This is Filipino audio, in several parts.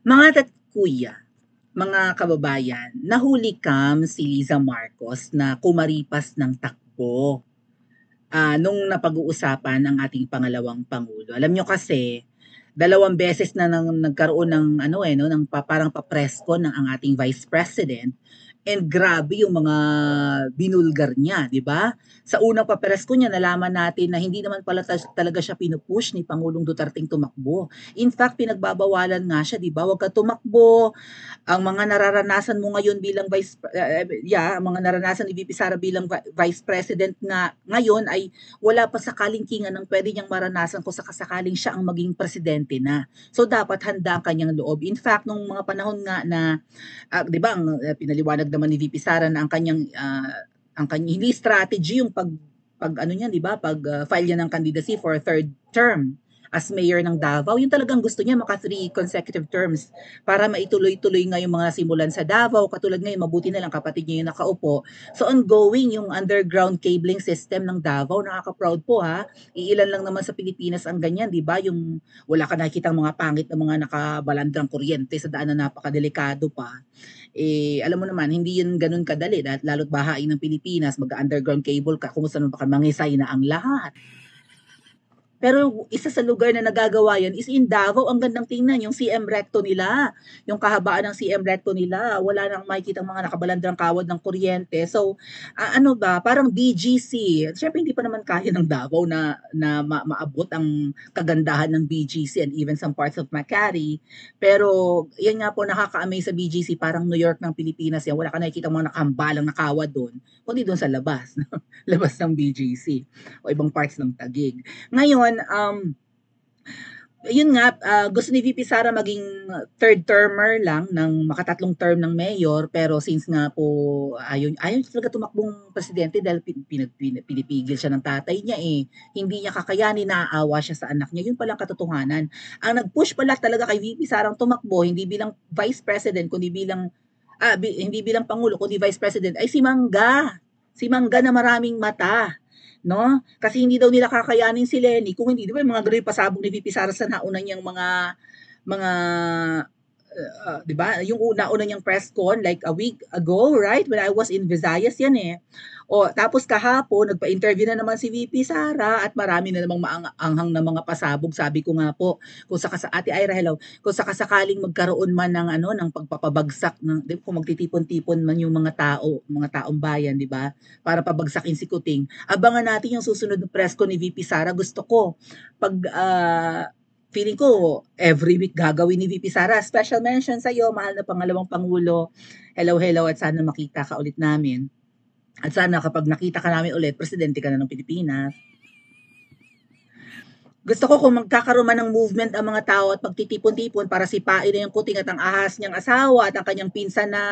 Mga kuya, mga kababayan, nahuli kam si Liza Marcos na kumaripas ng takbo nung napag-uusapan ang ating pangalawang pangulo. Alam nyo kasi, dalawang beses na nagkaroon ng ano no, ng parang papresko ng ang ating Vice President. And grabe yung mga binulgar niya, di ba? Sa unang papresko niya, nalaman natin na hindi naman pala talaga siya pinupush ni Pangulong Duterteng tumakbo. In fact, pinagbabawalan nga siya, di ba? Huwag ka tumakbo, ang mga nararanasan mo ngayon bilang mga naranasan ni VP Sara bilang Vice President nga ngayon ay wala pa sa kalingkingan ng pwede niyang maranasan kung sakasakaling siya ang maging presidente na. So dapat handa ang kanyang loob. In fact, nung mga panahon nga na 'di ba, pinaliwanag naman ni VP Sara na ang kanyang hindi strategy yung pag ano niya, 'di ba, pag file niya ng candidacy for a third term as mayor ng Davao, yung talagang gusto niya maka 3 consecutive terms para maituloy-tuloy nga yung mga simulan sa Davao. Katulad ngayon, mabuti na lang kapatid niya yung nakaupo. So ongoing yung underground cabling system ng Davao. Nakaka-proud po ha. Iilan lang naman sa Pilipinas ang ganyan, di ba? Yung wala ka nakikitang mga pangit na mga nakabalandrang kuryente sa daan na napakadelikado pa. Alam mo naman, hindi yun ganun kadali. Lalo't bahain ng Pilipinas, mag-underground cable ka, kung saan baka mangisay na ang lahat. Pero isa sa lugar na nagagawa yan is in Davao. Ang gandang tingnan, yung CM Recto nila. Yung kahabaan ng CM Recto nila. Wala nang makikita mga nakabalandrang kawad ng kuryente. So, ano ba, parang BGC. Siyempre, hindi pa naman kaya ng Davao na maabot ang kagandahan ng BGC and even some parts of Makati. Pero, yan nga po, nakaka-amaze sa BGC. Parang New York ng Pilipinas yan. Wala ka nakikita mga nakahambalang na kawad doon. Kundi doon sa labas. Labas ng BGC. O ibang parts ng Taguig. Ngayon, yun nga, gusto ni VP Sara maging third termer lang ng makatatlong term ng mayor, pero since nga po ayaw talaga tumakbong presidente dahil pinipigil siya ng tatay niya hindi niya kakayanin, naaawa siya sa anak niya. Yun palang katotohanan. Ang nag-push pala talaga kay VP Sarang tumakbo, hindi bilang vice president, kundi bilang hindi bilang pangulo, kundi vice president, ay si Mangga. Si Mangga na maraming mata, no? Kasi hindi daw nila kakayanin si Lenny kung hindi, di ba, yung mga gano'y pasabog ni VP Sara sa nauna niyang mga 'di ba? Yung una niyang press con like a week ago, right? When I was in Visayas yan O tapos kahapon nagpa-interview na naman si VP Sara at marami na namang maanghang na mga pasabog. Sabi ko nga po, kung Ate Ira, hello, kung sakasakaling magkaroon man ng ng pagpapabagsak ng, di ba, kung magtitipon-tipon man yung mga taong bayan, di ba? Para pabagsakin si Kuting. Abangan natin yung susunod na press con ni VP Sara. Gusto ko pag feeling ko, every week gagawin ni VP Sara. Special mention sa iyo, mahal na pangalawang Pangulo. Hello, hello, at sana makita ka ulit namin. At sana kapag nakita ka namin ulit, presidente ka na ng Pilipinas. Gusto ko kung magkakaroon man ng movement ang mga tao at magtitipon-tipon para sipain na yung Kuting at ang ahas niyang asawa at ang kanyang pinsan na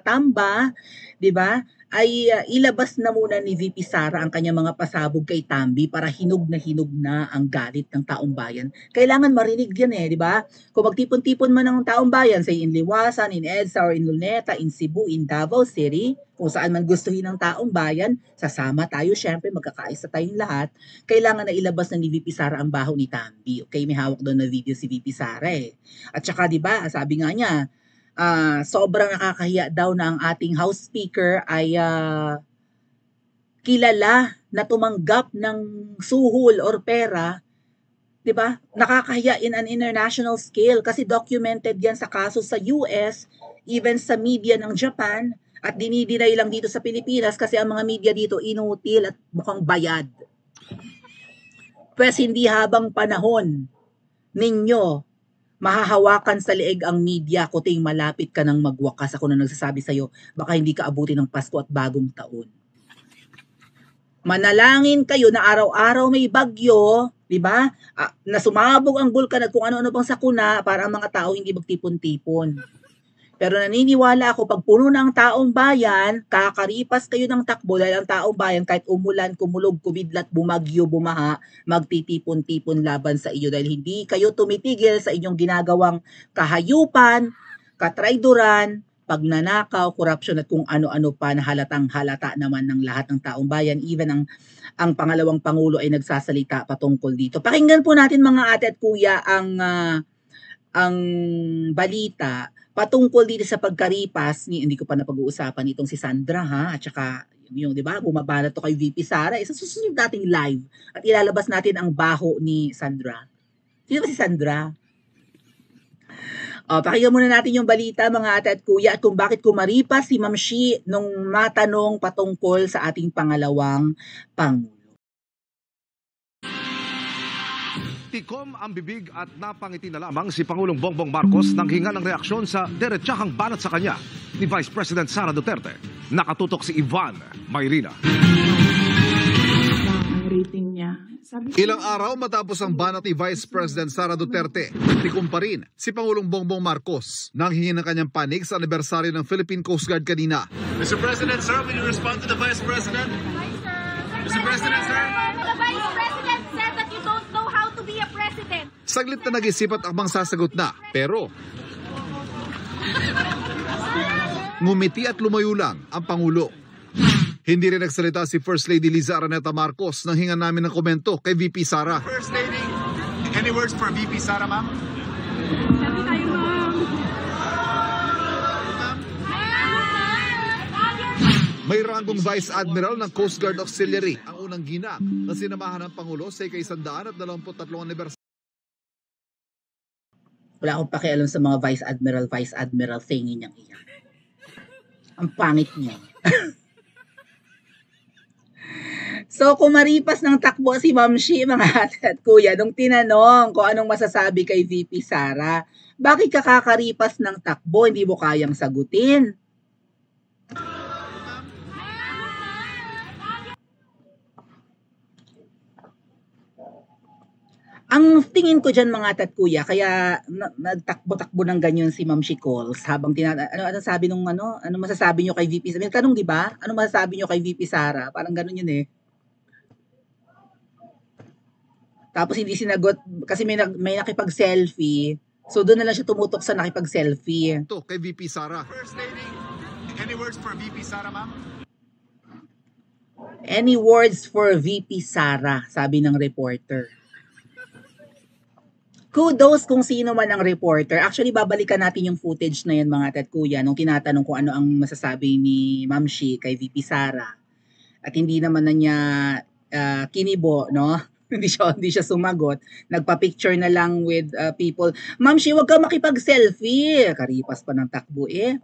Tamba, di ba? Ay ilabas na muna ni VP Sara ang kanyang mga pasabog kay Tambi para hinog na ang galit ng taong bayan. Kailangan marinig yan di ba? Kung magtipon-tipon man ng taong bayan, say in Liwasan, in EDSA, or in Luneta, in Cebu, in Davao City, kung saan man gustuhin ng taong bayan, sasama tayo, syempre magkakaisa tayong lahat. Kailangan na ilabas na ni VP Sara ang baho ni Tambi. Okay, may hawak doon na video si VP Sara At saka 'di ba, sabi nga niya, sobrang nakakahiya daw na ang ating House Speaker ay kilala na tumanggap ng suhol or pera, 'di ba? Nakakahiya in an international scale kasi documented 'yan sa kaso sa US, even sa media ng Japan, at dinidinay lang dito sa Pilipinas kasi ang mga media dito inutil at mukhang bayad. Pwes hindi habang panahon ninyo mahahawakan sa leeg ang media, Kuting, malapit ka nang magwakas. Ako na nagsasabi sa'yo, baka hindi ka abutin ng Pasko at bagong taon. Manalangin kayo na araw-araw may bagyo, di ba? Na sumabog ang bulkan at kung ano-ano pang sakuna para ang mga tao hindi magtipon-tipon. Pero naniniwala ako, pag puno ng taong bayan, kakaripas kayo ng takbo dahil ang taong bayan, kahit umulan, kumulog, kumidlat, bumagyo, bumaha, magtitipon-tipon laban sa iyo dahil hindi kayo tumitigil sa inyong ginagawang kahayupan, katrayduran, pagnanakaw, korupsyon at kung ano-ano pa na halatang halata naman ng lahat ng taong bayan. Even ang pangalawang Pangulo ay nagsasalita patungkol dito. Pakinggan po natin mga ate at kuya ang ang balita patungkol dito sa pagkaripas ni hindi ko pa napag-uusapan itong si Sandra ha at saka yung 'di ba bumabanat to kay VP Sara sa susunod nating live at ilalabas natin ang baho ni Sandra. Sino ba si Sandra? Pakinggan muna natin yung balita mga ate at kuya at kung bakit kumaripas si Ma'am Shi nung matanong patungkol sa ating pangalawang Pangulo. Tikom ang bibig at napangiti na lamang si Pangulong Bongbong Marcos nang hinga ng reaksyon sa diretsahang banat sa kanya ni Vice President Sara Duterte. Nakatutok si Ivan Mayrina. Ang rating niya. Ilang araw matapos ang banat ni Vice President Sara Duterte, tikom pa rin si Pangulong Bongbong Marcos nang hingin ng kanyang panig sa anibersaryo ng Philippine Coast Guard kanina. Mr. President, sir, will you respond to the Vice President? Mr. President, sir. The Vice President said that you don't know how to be a president. Saglit na nag-isip at akmang sasagot na, pero ngumiti at lumayo lang ang Pangulo. Hindi rin nagsalita si First Lady Liza Araneta Marcos nang hingan namin ng komento kay VP Sara. First Lady, any words for VP Sara, ma'am? Sabi tayo, ma'am. May ranggong Vice Admiral ng Coast Guard Auxiliary ang unang ginang na sinamahan ng Pangulo sa ika-123 anibersaryo. Wala akong pakialam sa mga Vice Admiral thingy niyang iyan. Ang pangit niya. So, kumaripas ng takbo si Ma'am Shi, mga ate at kuya, nung tinanong kung anong masasabi kay VP Sara, bakit ka kakaripas ng takbo, hindi mo kayang sagutin? Ang tingin ko dyan mga ate at kuya, kaya nagtakbo-takbo ng ganyan si Ma'am Shi Calls habang ano sabi nung ano masasabi niyo kay VP Sara? May tanong 'di ba? Ano masasabi niyo kay VP Sara? Parang ganun yun eh. Tapos hindi sinagot kasi may nakipag-selfie. So doon na lang siya tumutok sa nakipag-selfie. Ito kay VP Sara. First Lady, any words for VP Sara, ma'am? Any words for VP Sara, sabi ng reporter. Kudos kung sino man ang reporter. Actually, babalikan natin yung footage na yan mga tat kuya nung tinatanong kung ano ang masasabi ni Ma'am Shi kay VP Sara. At hindi naman na niya kinibo, no? hindi siya sumagot. Nagpa-picture na lang with people. Ma'am Shi, wag kang makipag-selfie. Karipas pa ng takbo eh.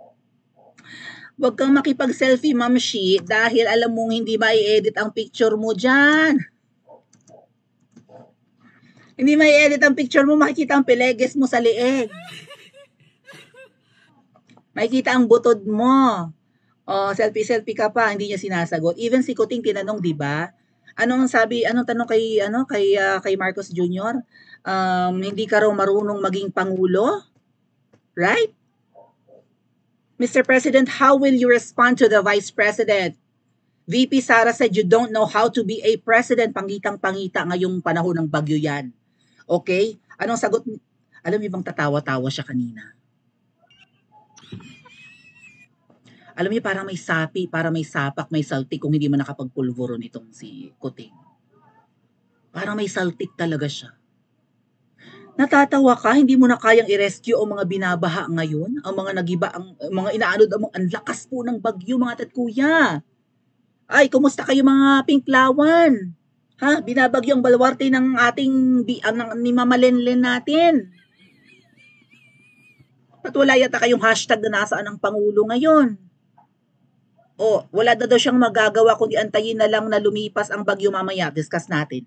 Wag kang makipag-selfie, Ma'am Shi, dahil alam mong hindi mai-edit ang picture mo dyan. Hindi mai-edit ang picture mo, makikita ang peleges mo sa leeg. Makikita ang butod mo. Selfie ka pa, hindi niya sinasagot. Even si Kuting tinanong, 'di ba? Anong tanong kay Marcos Jr.? Hindi ka raw marunong maging pangulo? Right? Mr. President, how will you respond to the Vice President? VP Sara said you don't know how to be a president. Pangitang-pangita ngayong panahon ng bagyo yan. Okay? Anong sagot? Alam niyo bang tatawa-tawa siya kanina? Alam niyo parang may sapi, parang may sapak, may saltik kung hindi man nakapagpulvuro nitong si Kuting. Parang may saltik talaga siya. Natatawa ka, hindi mo na kayang i-rescue ang mga binabaha ngayon, ang mga nagiba, ang mga inaanod, ang lakas po ng bagyo mga tatkuya. Ay, kumusta kayo mga pinklawan? Ha, binabagyo ang balwarte ng ating ni Mama Lenlen natin. At wala yata kayong hashtag na nasaan ang Pangulo ngayon. O, wala na daw siyang magagawa kundi antayin na lang na lumipas ang bagyo mamaya. Discuss natin.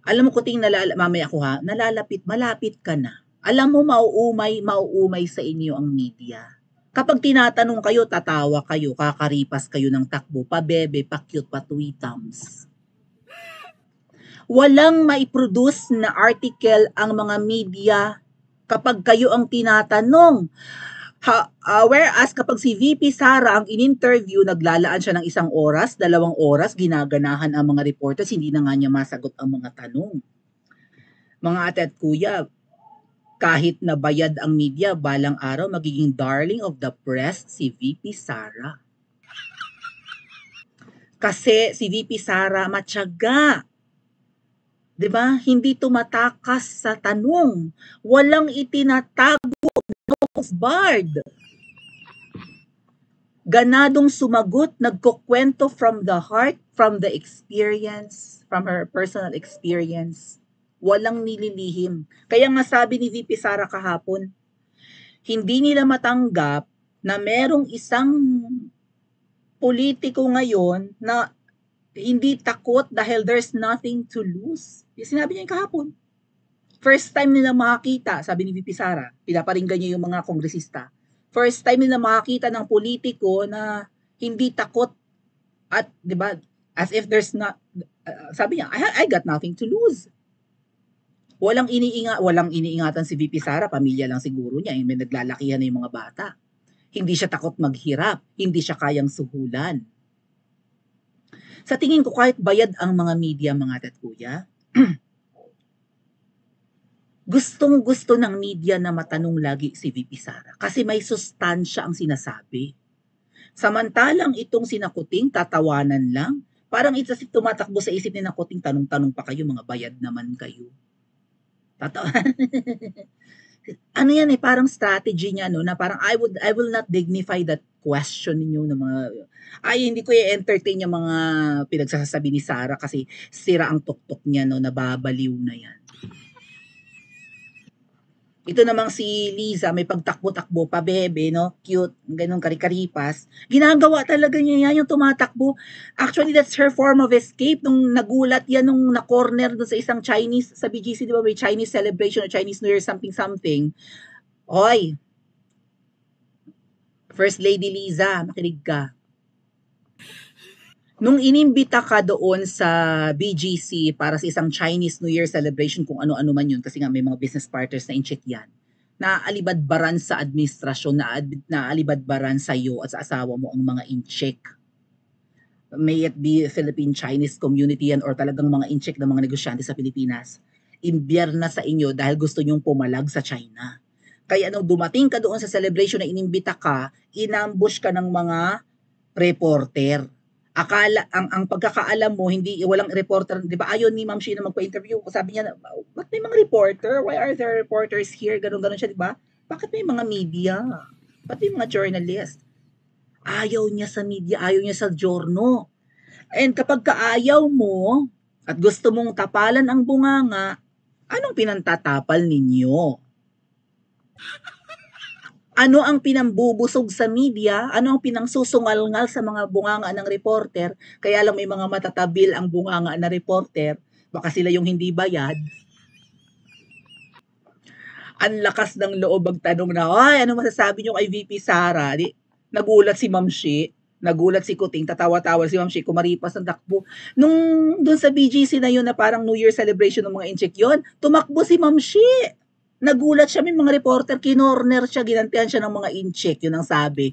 Alam mo, Kuting, mamaya ko ha, malapit ka na. Alam mo, mauumay sa inyo ang media. Kapag tinatanong kayo, tatawa kayo, kakaripas kayo ng takbo, pabebe, pa-cute, pa-tweetums. Walang maiproduce na article ang mga media kapag kayo ang tinatanong. Whereas kapag si VP Sara ang in-interview, naglalaan siya ng 1 oras, 2 oras, ginaganahan ang mga reporters, hindi na nga niya masagot ang mga tanong. Mga ate at kuya, kahit na bayad ang media, balang araw magiging darling of the press si VP Sara. Kasi si VP Sara matyaga. 'Di ba? Hindi tumatakas sa tanong. Walang itinatago ng Bard. Ganadong sumagot, nagkukwento from the heart, from the experience, from her personal experience. Walang nililihim. Kaya nga sabi ni VP Sara kahapon, hindi nila matanggap na merong isang politiko ngayon na hindi takot dahil there's nothing to lose. Yung sinabi niya kahapon. First time nila makakita, sabi ni VP Sara, pinaparinggan niya yung mga kongresista. First time nila makakita ng politiko na hindi takot at, di ba, as if there's not, sabi niya, I got nothing to lose. Walang iniingatan si VP Sara, pamilya lang siguro niya, may naglalakihan na yung mga bata. Hindi siya takot maghirap, hindi siya kayang suhulan. Sa tingin ko, kahit bayad ang mga media, mga tatkuya, gustong-gusto ng media na matanong lagi si VP Sara kasi may sustansya ang sinasabi. Samantalang itong sinakuting, tatawanan lang. Parang ito si tumatakbo sa isip ni Nakuting, tanong-tanong pa kayo, mga bayad naman kayo. Ano yan parang strategy niya, no, na parang I will not dignify that question ninyo na mga, hindi ko i-entertain yung mga pinagsasabi ni Sara kasi sira ang tuktok niya, no, nababaliw na yan. Ito namang si Liza, may pagtakbo-takbo pa, bebe, no? Cute, ganun kari-karipas. Ginagawa talaga niya yan, yung tumatakbo. Actually, that's her form of escape. Nung nagulat yan, nung na-corner doon sa isang Chinese, sa BGC, di ba, may Chinese celebration or Chinese New Year, something. Oy, First Lady Liza, makinig ka. Nung inimbita ka doon sa BGC para sa isang Chinese New Year celebration, kung ano-ano man yun, kasi nga may mga business partners na in-check yan, naalibadbaran sa administrasyon, naalibadbaran sa iyo at sa asawa mo ang mga in-check. May it be Philippine-Chinese community yan or talagang mga in-check ng mga negosyante sa Pilipinas. Imbierna sa inyo dahil gusto nyong pumalag sa China. Kaya nung dumating ka doon sa celebration na inimbita ka, inambush ka ng mga reporter. Akala ang pagkakaalam mo hindi walang reporter, 'di ba? Ayon ni Ma'am Sheena magpa-interview. Sabi niya, "Ba't may mga reporter? Why are there reporters here?" Ganun siya, 'di ba? Bakit may mga media? Ba't may mga journalist? Ayaw niya sa media, ayaw niya sa journal. And kapag kaayaw mo at gusto mong tapalan ang bunganga, anong pinantatapal ninyo? Ano ang pinambubusog sa media? Ano ang pinangsusungal-ngal sa mga bunganga ng reporter? Kaya lang may mga matatabil ang bunganga na reporter. Baka sila yung hindi bayad. Ang lakas ng loob magtanong na, ay, ano masasabi nyo kay VP Sara? Nagulat si Ma'am Shi, nagulat si Kuting, tatawa-tawa si Ma'am Shi, kumaripas ng takbo. Nung doon sa BGC na yun na parang New Year celebration ng mga in-check yun, tumakbo si Ma'am Shi. Nagulat siya, may mga reporter, kinorner siya, ginantihan siya ng mga in-check, yun ang sabi.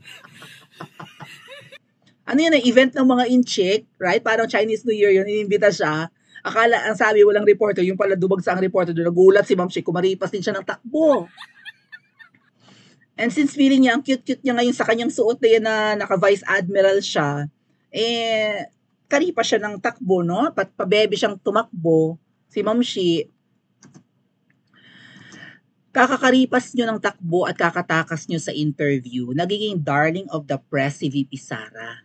Ano yun, event ng mga in-check, right? Parang Chinese New Year yun, inimbita siya. Akala, ang sabi, walang reporter, yung pala dumagsa ang reporter doon, nagulat si Ma'am Shi, kumaripas din siya ng takbo. And since feeling niya, ang cute-cute niya ngayon sa kanyang suot na yan na naka-vice admiral siya, karipas siya ng takbo, no? Pabebe siyang tumakbo, si Ma'am Shi. Kakakaripas nyo ng takbo at kakatakas nyo sa interview, nagiging darling of the press si VP Sara.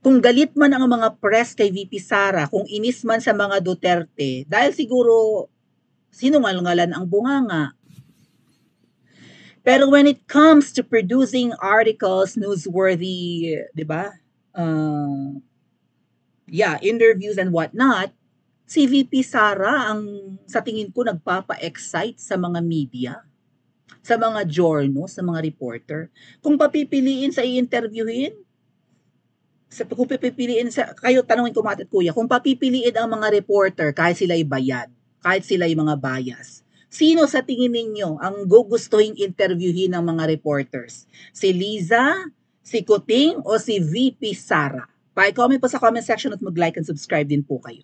Kung galit man ang mga press kay VP Sara, kung inis man sa mga Duterte, dahil siguro sinungal-ngalan ang bunganga. Pero when it comes to producing articles, newsworthy, di ba? Interviews and whatnot, si VP Sara ang sa tingin ko nagpapa-excite sa mga media, sa mga journals, sa mga reporter. Kung papipiliin sa i-interviewin, kayo tanungin ko Matt at Kuya, kung papipiliin ang mga reporter kahit sila'y bayad, kahit sila'y mga bias, sino sa tingin ninyo ang gugustuhin interviewin ng mga reporters? Si Liza, si Kuting, o si VP Sara? Pa-comment po sa comment section at mag-like and subscribe din po kayo.